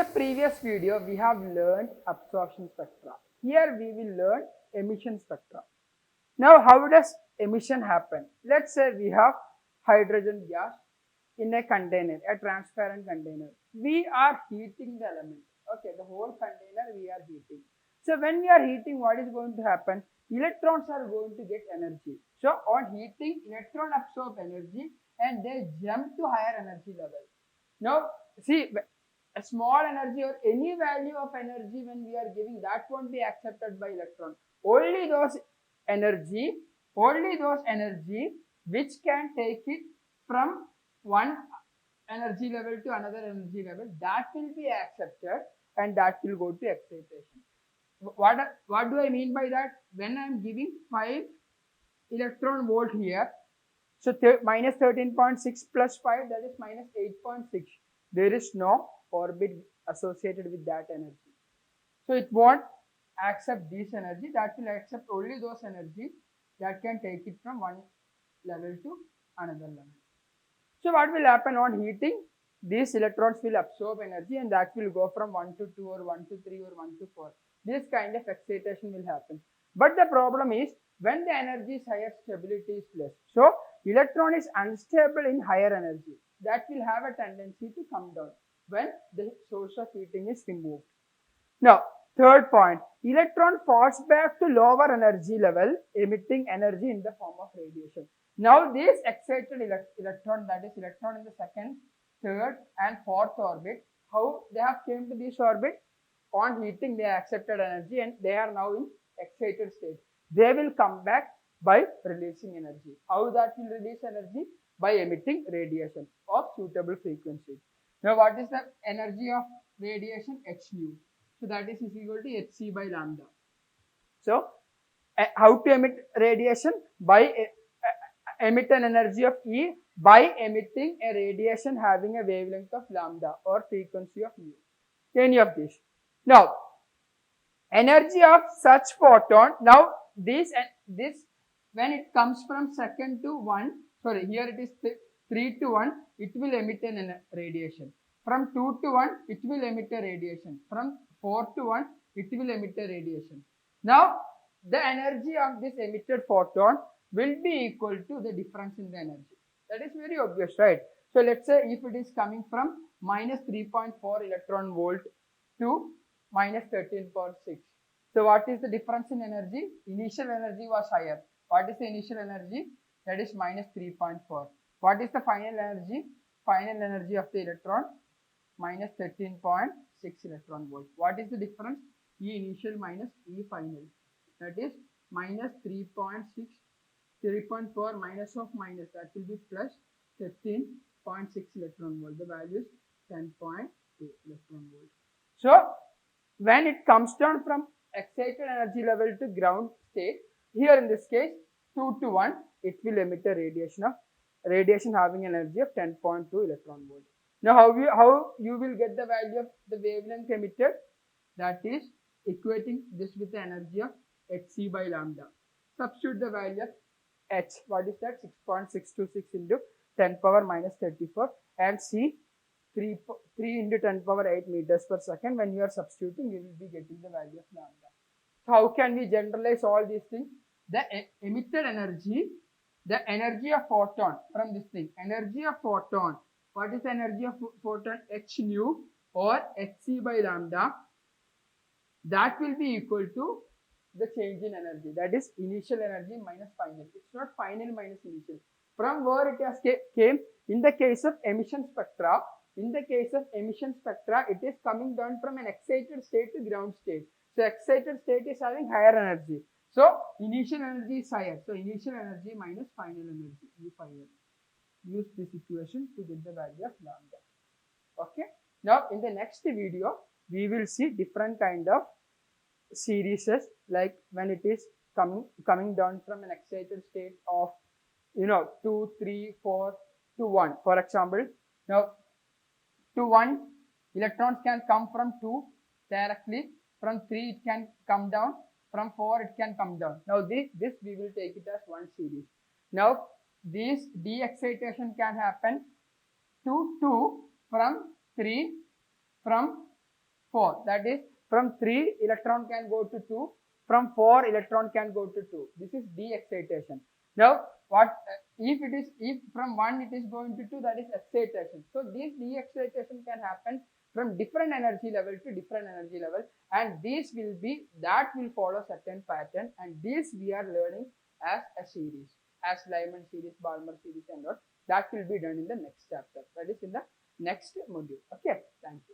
the previous video, we have learned absorption spectra. Here we will learn emission spectra. Now, how does emission happen? Let's say we have hydrogen gas in a container, a transparent container. We are heating the element. Okay, the whole container we are heating. So, when we are heating, what is going to happen? Electrons are going to get energy. So, on heating, electron absorb energy and they jump to higher energy level. Now, see, a small energy or any value of energy when we are giving, that won't be accepted by electron. Only those energy which can take it from one energy level to another energy level, that will be accepted and that will go to excitation. What do I mean by that? When I am giving 5 electron volt here, so minus 13.6 plus 5, that is minus 8.6. There is no orbit associated with that energy. So it won't accept this energy, that will accept only those energy that can take it from one level to another level. So what will happen on heating? These electrons will absorb energy and that will go from 1 to 2 or 1 to 3 or 1 to 4. This kind of excitation will happen. But the problem is when the energy is higher, stability is less. So electron is unstable in higher energy. That will have a tendency to come down when the source of heating is removed. Now, third point, electron falls back to lower energy level, emitting energy in the form of radiation. Now, this excited electron, that is electron in the second, third and fourth orbit, how they have came to this orbit? On heating, they accepted energy and they are now in excited state. They will come back by releasing energy. How that will release energy? By emitting radiation of suitable frequency. Now, what is the energy of radiation? H nu. So, that is equal to hc by lambda. So, how to emit radiation? By emit an energy of E by emitting a radiation having a wavelength of lambda or frequency of mu. Any of these. Now, energy of such photon, now this when it comes from second to 1, sorry, here it is 3 to 1, it will emit an radiation. From 2 to 1, it will emit a radiation. From 4 to 1, it will emit a radiation. Now, the energy of this emitted photon will be equal to the difference in the energy. That is very obvious, right? So, let's say if it is coming from minus 3.4 electron volt to minus 13.6. So, what is the difference in energy? Initial energy was higher. What is the initial energy? That is minus 3.4. What is the final energy? Final energy of the electron? Minus 13.6 electron volt. What is the difference? E initial minus E final. That is minus 3.6, 3.4 minus of minus. That will be plus 13.6 electron volt. The value is 10.2 electron volt. So, when it comes down from excited energy level to ground state, here in this case 2 to 1, it will emit a radiation having an energy of 10.2 electron volt. Now, how you will get the value of the wavelength emitted? That is equating this with the energy of hc by lambda. Substitute the value of h. What is that? 6.626 into 10 power minus 34 and c 3 into 10 power 8 meters per second. When you are substituting, you will be getting the value of lambda. So, how can we generalize all these things? The emitted energy, the energy of photon from this thing, energy of photon. What is the energy of photon? H nu or hc by lambda. That will be equal to the change in energy. That is initial energy minus final. It's not final minus initial. From where it has came? In the case of emission spectra, it is coming down from an excited state to ground state. So, excited state is having higher energy. So, initial energy is higher. So, initial energy minus final energy, E final. Use this equation to get the value of lambda. Okay. Now, in the next video, we will see different kind of series, like when it is coming down from an excited state of 2, 3, 4 to 1. For example, now to 1, electrons can come from 2 directly. From 3, it can come down. From 4, it can come down. Now, this we will take it as one series. Now, this de-excitation can happen to 2 from 3, from 4. That is, from 3 electron can go to 2, from 4 electron can go to 2. This is de-excitation. Now what if from 1 it is going to 2, that is excitation. So this de-excitation can happen from different energy level to different energy level, and this will follow certain pattern, and this we are learning as a series, as Lyman series, Balmer series and all. That will be done in the next chapter, that is in the next module. Okay, thank you.